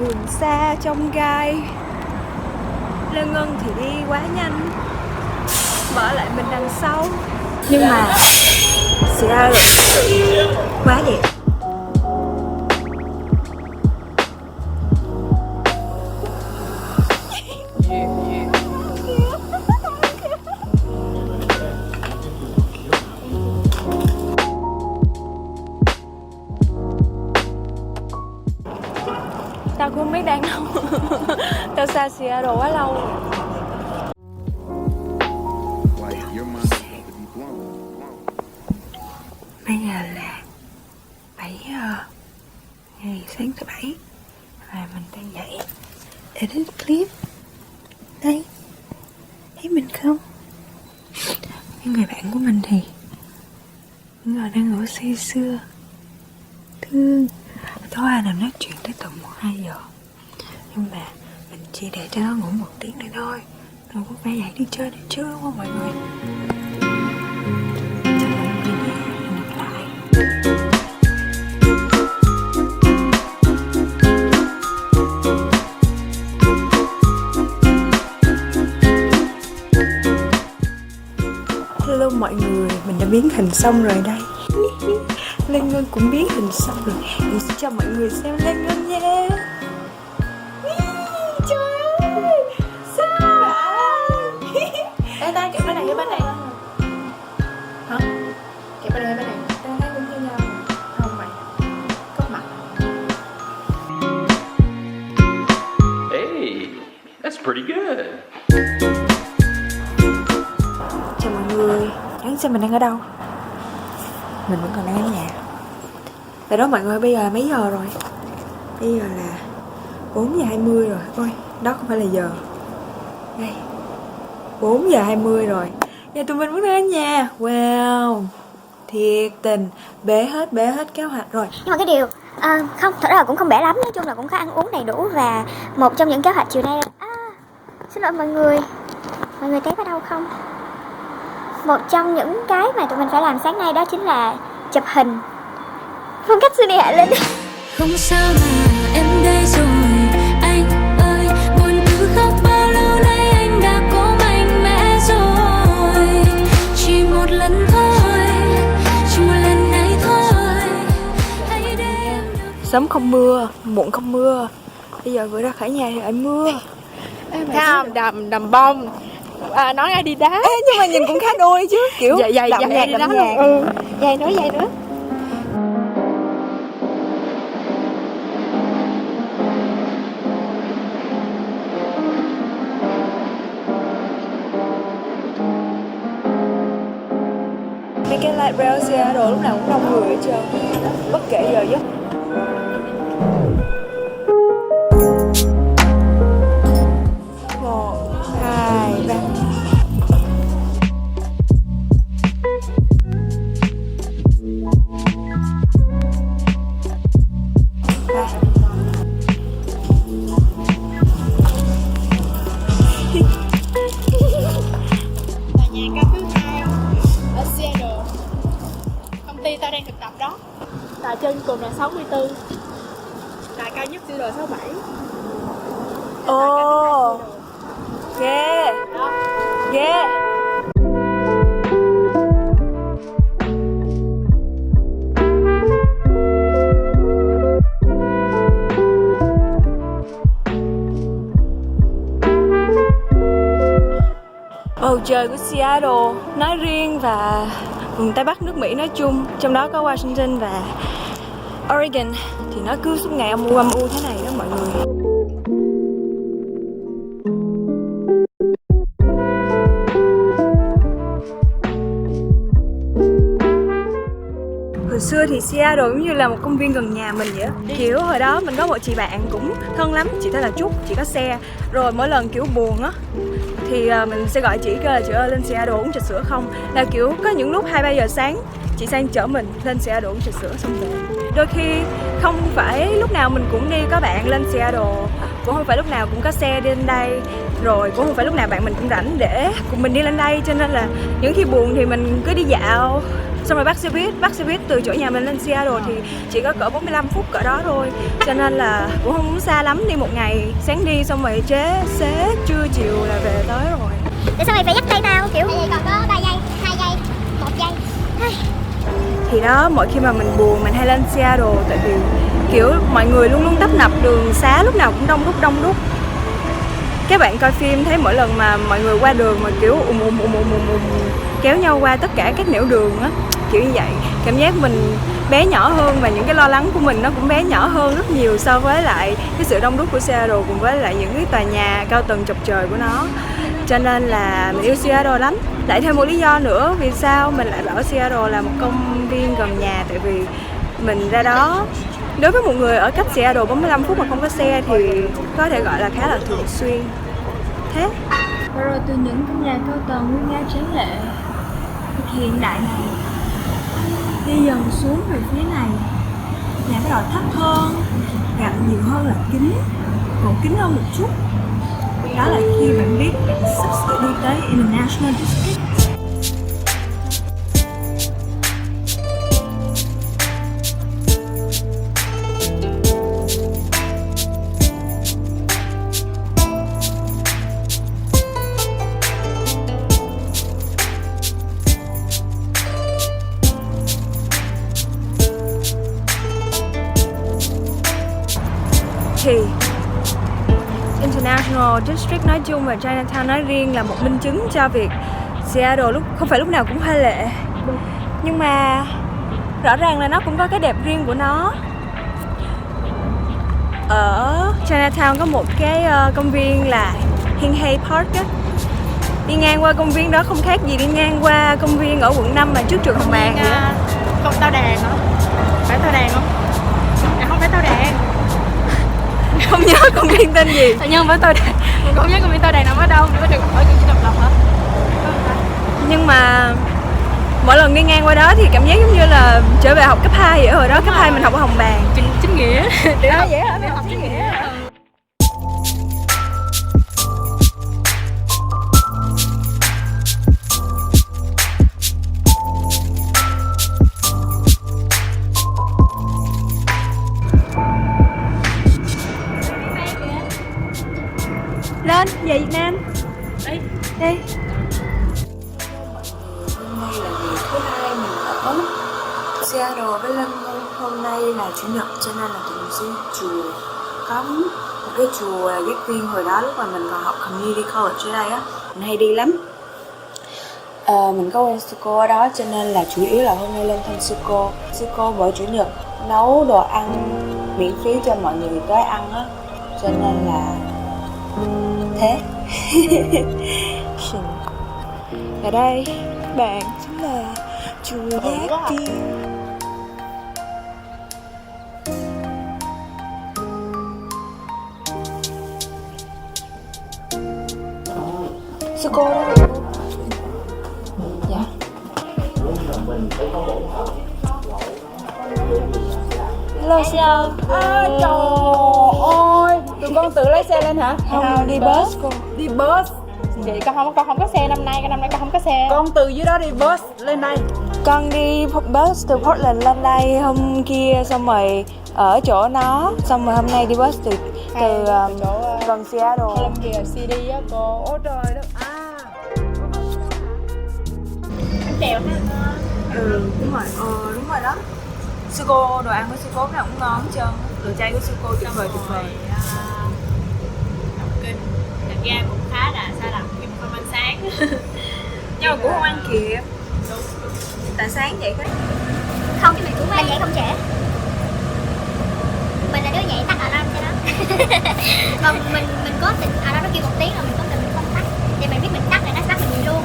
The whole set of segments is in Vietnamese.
Đường xa trong gai, Lân Ngân thì đi quá nhanh, bỏ lại mình đằng sau. Nhưng mà Seattle thực sự quá đẹp. Tao cũng không biết đang đâu. Tao xa Seattle quá lâu. Bây giờ là 7 giờ ngày sáng thứ Bảy, và mình đang dậy edit clip. Đây, thấy mình không? Những người bạn của mình thì người đang ngủ say sưa, thương. Tối ai nào nói chuyện tới tầm 1-2 giờ. Nhưng mà mình chỉ để cho nó ngủ 1 tiếng nữa thôi, rồi cũng phải dậy đi chơi được chứ, đúng không mọi người? Chào mọi người nha, hẹn gặp lại. Hello mọi người, mình đã biến hình xong rồi đây. Lân Ngân cũng biến hình xong rồi. Mình sẽ cho mọi người xem Lân Ngân nha. Trời ơi, sao vậy? Ê, ta kẹp cái này với bên này. Hả? Kẹp cái này với bên này. Ta thấy cũng như nhau. Không mày, có mặt. Hey, that's pretty good. Chào mọi người, đoán xem mình đang ở đâu? Mình vẫn còn đang ở nhà. Tại đó mọi người, bây giờ mấy giờ rồi? Bây giờ là 4:20 rồi. Ôi, đó không phải là giờ. Đây, 4:20 rồi. Nhà tụi mình vẫn đang ở nhà. Wow, thiệt tình. Bể hết kế hoạch rồi. Nhưng mà cái điều không, thật ra là cũng không bể lắm. Nói chung là cũng có ăn uống đầy đủ. Và một trong những kế hoạch chiều nay xin lỗi mọi người thấy có đâu không? Một trong những cái mà tụi mình phải làm sáng nay đó chính là chụp hình phong cách Sunny Hạ Linh. Không sao mà em đây rồi anh ơi, buồn cứ khóc bao lâu nay anh đã cố mạnh mẽ rồi. Chỉ một lần thôi, chỉ một lần này thôi. Hãy để em được. Sớm không mưa, muộn không mưa. Bây giờ vừa ra khỏi nhà thì lại mưa. Thấy không? Đầm bông, nói ai đi đá. Ê, nhưng mà nhìn cũng khá đôi chứ, kiểu Dày đậm nhạt. Dày nữa. Mấy cái light rail Seattle lúc nào cũng đông người hết trơn, bất kể giờ giấc. Một, hai, ba. Tòa nhà cao thứ 2 ở Seattle. Công ty tao đang thực tập đó. Tòa trên cùng là 64. Tòa cao nhất Seattle 67. Ồ, ghê, ghê. Bầu trời của Seattle nói riêng và vùng Tây Bắc nước Mỹ nói chung, trong đó có Washington và Oregon, thì nó cứ suốt ngày âm u thế này đó mọi người. Hồi xưa thì Seattle giống như là một công viên gần nhà mình vậy á. Kiểu hồi đó mình có một chị bạn cũng thân lắm, chị tên là Trúc, chị có xe. Rồi mỗi lần kiểu buồn á thì mình sẽ gọi chị kêu là chị ơi lên Seattle uống trà sữa không. Là kiểu có những lúc 2-3 giờ sáng chị sang chở mình lên Seattle uống trà sữa xong rồi. Đôi khi không phải lúc nào mình cũng đi có bạn lên Seattle cũng không phải lúc nào cũng có xe đi lên đây, rồi cũng không phải lúc nào bạn mình cũng rảnh để cùng mình đi lên đây, cho nên là những khi buồn thì mình cứ đi dạo, xong rồi bắt xe buýt từ chỗ nhà mình lên Seattle thì chỉ có cỡ 45 phút cỡ đó thôi, cho nên là cũng không muốn xa lắm, đi một ngày sáng đi xong rồi xế trưa chiều là về tới rồi. Tại sao mày phải dắt tay tao kiểu vậy, còn có 3 giây, 2 giây, 1 giây. Thì đó, mỗi khi mà mình buồn mình hay lên Seattle, tại vì kiểu mọi người luôn luôn tấp nập, đường xá lúc nào cũng đông đúc. Các bạn coi phim thấy mỗi lần mà mọi người qua đường mà kiểu kéo nhau qua tất cả các nẻo đường á, kiểu như vậy, cảm giác mình bé nhỏ hơn và những cái lo lắng của mình nó cũng bé nhỏ hơn rất nhiều so với lại cái sự đông đúc của Seattle cùng với lại những cái tòa nhà cao tầng chọc trời của nó. Cho nên là mình yêu Seattle lắm. Lại thêm một lý do nữa vì sao mình lại bảo Seattle là một công viên gần nhà, tại vì mình ra đó, đối với một người ở cách Seattle 45 phút mà không có xe thì có thể gọi là khá là thường xuyên. Thế Và rồi từ những căn nhà cao tầng nguy nga tráng lệ hiện đại này đi dần xuống về phía này, nhà bắt đầu thấp hơn, gạch nhiều hơn là kính, còn kính hơn một chút. Đó là khi bạn biết bạn sắp sửa đi tới International District. thì International District nói chung và Chinatown nói riêng là một minh chứng cho việc Seattle không phải lúc nào cũng hoa lệ. Nhưng mà rõ ràng là nó cũng có cái đẹp riêng của nó. Ở Chinatown có một cái công viên là Hinghey Park á. Đi ngang qua công viên đó không khác gì đi ngang qua công viên ở quận 5 mà trước trường Hồng Bàng vậy á. Không Tao Đàn hả? Phải Tao Đàn không? À không phải Tao Đàn. Không nhớ công viên tên gì. Tự nhiên không phải Tao Đàn. Mình không nhớ công viên Tao Đàn nằm ở đâu. Ở trường Độc Lập hả? Nhưng mà mỗi lần đi ngang qua đó thì cảm giác giống như là trở về học cấp 2 vậy. Hồi đó cấp 2 mình học ở Hồng Bàng. Chính nghĩa. Để đó vậy hả? Mình học chính nghĩa. Lên, về Việt Nam. Đi. Hôm nay là ngày thứ 2 mình ở Seattle với Lân. Hôm nay là Chủ nhật cho nên là tụi mình sẽ chùa. Có một cái chùa Giác Viên hồi đó lúc mà mình còn học Community College ở đây á, mình hay đi lắm. Mình có quen sư cô ở đó cho nên là chủ yếu là hôm nay lên thăm sư cô. Sư cô mỗi Chủ nhật nấu đồ ăn miễn phí cho mọi người tới ăn á, cho nên là thế. Ở đây bạn chính là chùa Giác Viên. Sư cô đó. Dạ. Hello sư cô. Trời ơi, tụi con tự lấy xe lên hả? Không, đi bus cô. Đi bus. Chị con không có xe năm nay con không có xe. Con từ dưới đó đi bus lên đây. Con đi bus từ Portland lên đây hôm kia, xong rồi ở chỗ nó, xong rồi hôm nay đi bus từ gần Seattle. Columbia City á cô. Ôi trời đất. Em trèo ha. Đúng rồi đó. Sư cô, đồ ăn của sư cô nào cũng ngon hết trơn. Đồ chay của sư cô tuyệt vời. Đọc kinh. Thật ra cũng khá là xa lầm khi không ăn sáng. Nhưng mà cũng không ăn kịp. Tại sáng vậy khách. Không, chứ mình cũng mình dậy không trễ. Mình là đứa dậy tắt alarm cho nó. Còn mình có tình alarm nó kêu 1 tiếng rồi mình có tình mình không tắt. Thì mình biết mình tắt rồi nó tắt mình luôn.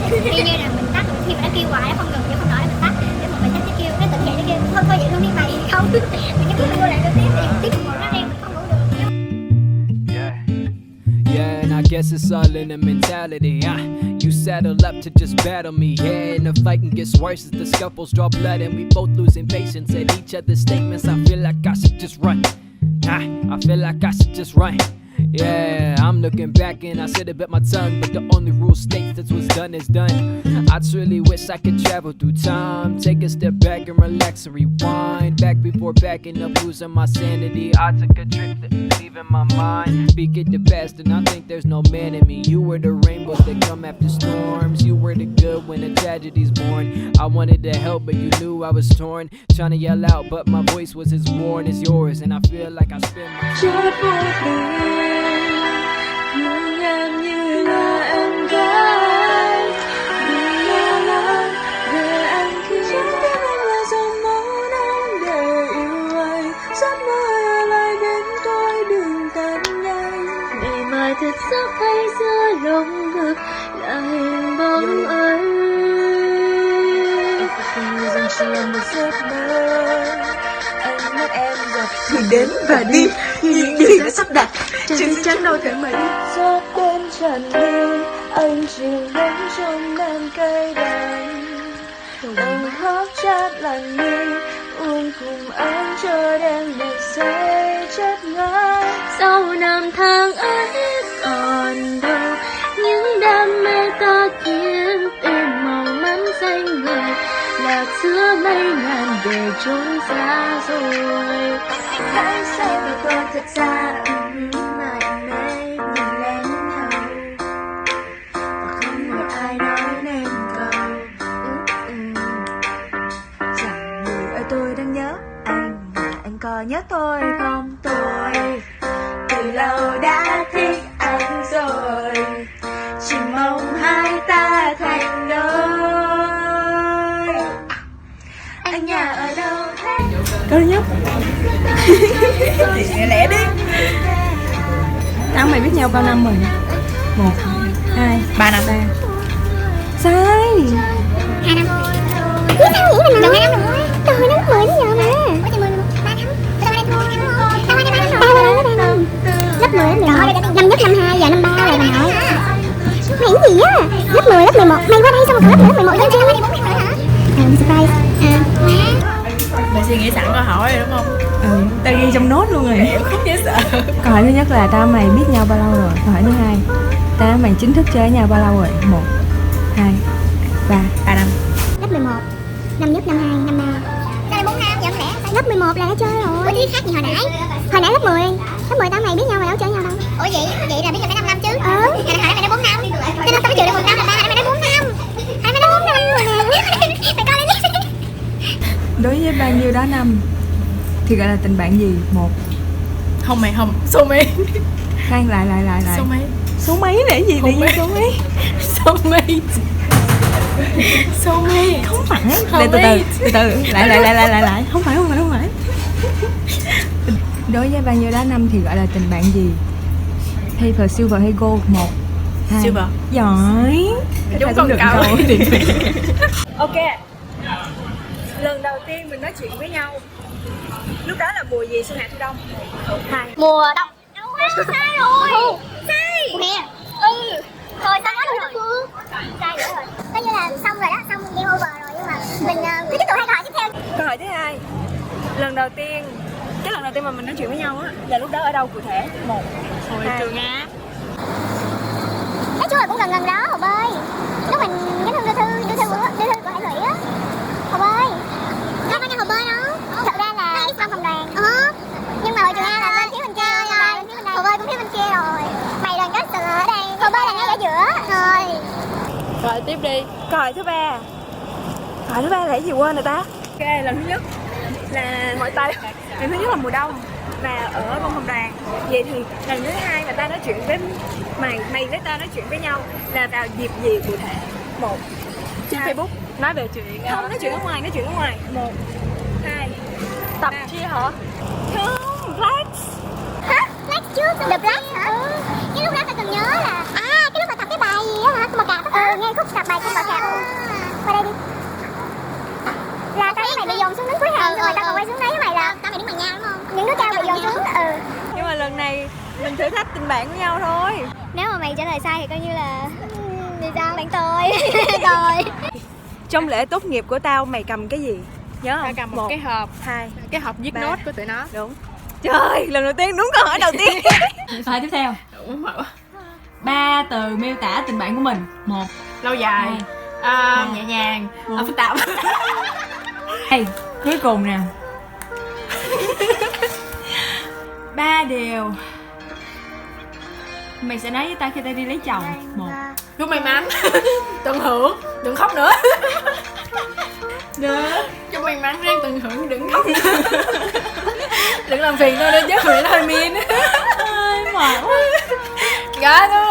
Tuy nhiên là mình tắt khi mà nó kêu hoài nó không ngừng chứ không nói mình tắt. Để mà mình tắt nó kêu, nó tỉnh dậy nó kêu thôi vậy luôn đi mày không. Mình cứ vô lại được tiếp thì tiếp một nó đen mình không ngủ được. Yeah, and I guess it's all in the mentality. You settle up to just battle me. Yeah, and the fighting gets worse as the scuffles draw blood, and we both losing patience at each other's statements. I feel like I should just run. I feel like I should just run. Yeah, I'm looking back and I said it bit my tongue, but the only rule states that what's done is done. I truly wish I could travel through time, take a step back and relax and rewind. Back before backing up, losing my sanity, I took a trip to leaving my mind. Speak it the past and I think there's no man in me. You were the rainbows that come after storms. You were the good when a tragedy's born. I wanted to help but you knew I was torn, trying to yell out but my voice was as worn as yours. And I feel like I spent my Chót vô tình nhưng em như là em gái. Đừng lo lắng về anh khi trái tim anh là dòng máu nóng để yêu anh. Giấc mơ ở lại bên tôi đừng tan nhanh. Ngày mai thật giấc hay giữa lồng ngực là hình bóng ấy. Không rằng chỉ là một giấc mơ. Anh mất em gặp thì đến và đi như những gì đã sắp đặt. Chứ chắc đâu thể mà đi. Gió quên trần đi, anh chìm đến trong đàn cây đàn. Tầng hóp chát lặng đi, uống cùng anh chờ đêm được say chất ngất. Sau năm tháng ấy còn đâu những đam mê ta kiếm tìm mong mắn danh người lạc giữa mây ngàn để trốn xa rồi. Hãy say và tôi thật ra mãi mê nhìn lên nhau và không một ai nói nên câu chẳng người ơi tôi đang nhớ anh mà anh có nhớ tôi không? Tôi từ lâu đã thích anh rồi, chỉ mong hai ta thành đôi. Anh nhà ở đâu thế? Câu thứ nhất. Lẹ lẹ đi. Tao mày biết nhau bao năm rồi? 1, 2, 3 năm. Sai. 2 năm. Biết sao nghĩ mình đâu 2 năm rồi. Từ hồi năm 10 đến giờ mà. Có chừng 10, 3 năm. Tao qua đây 3 năm. Tao qua đây 3 năm. Lớp 10, lớp 11. Năm nhất, năm 2, giờ năm 3 rồi bà nội. Mày cái gì á? Lớp 10, lớp 11. Mày qua đây xong rồi lớp 11 lên chưa? Surprise. Mày suy nghĩ sẵn câu hỏi rồi đúng không? Tao ghi trong nốt luôn rồi. Em không dễ sợ. Câu hỏi thứ nhất là tao mày biết nhau bao lâu rồi? Câu hỏi thứ hai, tao mày chính thức chơi với nhau bao lâu rồi? 1, 2, 3 năm. Lớp 11. Năm nhất, năm 2, năm 3. Sao lại 4 năm vậy không lẽ? Lớp 11 là đã chơi rồi. Ủa chứ khác gì hồi nãy? Hồi nãy lớp 10. Lớp 10 tao mày biết nhau mà đâu chơi nhau đâu. Ủa vậy là biết nhau phải 5 năm chứ? Hồi nãy mày nói 4 năm. Cho nên tao mới chịu được 1 năm là 3, hồi nãy mày nói 4 năm. Hồi nãy mày nói 4 năm rồi nè. Mày coi lên đi. Đối với bao nhiêu đó năm thì gọi là tình bạn gì? 1. Không mày không. Số mấy? Khoan lại. Số mấy? Số mấy là cái gì? Tự nhiên số mấy? Số mấy? Số mấy? Không phải. Không Từ từ. Lại. Không phải. Đối với bao nhiêu đó năm thì gọi là tình bạn gì? Paper, silver hay gold? 1, 2. Silver. Giỏi. Đúng con cậu. Ok. Lần đầu tiên mình nói chuyện với nhau lúc đó là mùa gì? Xuân hạ thu đông? 2. Mùa đông. Sai rồi. Sai. Mùa hè. Thôi sai hết rồi. Sai nữa rồi. Coi như là xong rồi đó, xong game over rồi, nhưng mà mình cứ tiếp tục 2 câu hỏi tiếp theo. Câu hỏi thứ hai. Lần đầu tiên mà mình nói chuyện với nhau á là lúc đó ở đâu cụ thể? 1, Hồi 2. trường Á. Nói chung là cũng gần đó Hồ Bơi. Lúc mình nhắn thư của Hải Thủy á. Hồ Bơi. Đâu phải nhà Hồ Bơi đâu. Thật ra là trong phòng đoàn. Nhưng mà hội trường A là bên phía bên kia rồi. Hồ Bơi cũng phía bên kia rồi. Mày đừng có sợ ở đây. Hồ Bơi là ngay ở giữa. Thôi. Rồi tiếp đi. Câu hỏi thứ ba. Câu hỏi thứ ba là cái gì quên rồi ta? Ok, lần thứ nhất là hỏi tay. Lần thứ nhất là mùa đông và ở văn phòng đoàn. Vậy thì lần thứ hai mà ta nói chuyện với mày với ta nói chuyện với nhau là vào dịp gì cụ thể? 1. Trên Facebook nói về chuyện Không, nói chuyện ở ngoài. 1, 2. tập chi hả? Không, Flex. Hả? Black trước. The Black hả? Cái lúc đó tao còn nhớ là cái lúc mà tập cái bài gì á hả? Cung bò cạp á. Nghe khúc tập bài cung bò cạp. Qua đây đi. Là tao với mày bị dồn xuống đứng cuối hàng rồi tao còn quay xuống đấy với mày là tao mày đứng bằng nhau đúng không? Những đứa cao bị dồn xuống. Nhưng mà lần này mình thử thách tình bạn của nhau thôi. Nếu mà mày trả lời sai thì coi như là thì sao? Bạn tôi. Rồi. Trong lễ tốt nghiệp của tao mày cầm cái gì? Nhớ không? Tao cầm một cái hộp. 2. Cái hộp viết 3. nốt của tụi nó. Đúng. Trời, lần đầu tiên đúng câu hỏi đầu tiên. Câu hỏi tiếp theo. 3 từ miêu tả tình bạn của mình. 1. Lâu dài, nhẹ nhàng, phức tạp. Hey, cuối cùng nè. 3 điều mày sẽ nói với tao khi tao đi lấy chồng. 1. Chúc may mắn. Tận hưởng, đừng khóc nữa. Chúc may mắn riêng, tận hưởng, đừng khóc nữa. Đừng làm phiền tôi nữa chứ, mày hơi mean. Ai mà Gái thôi.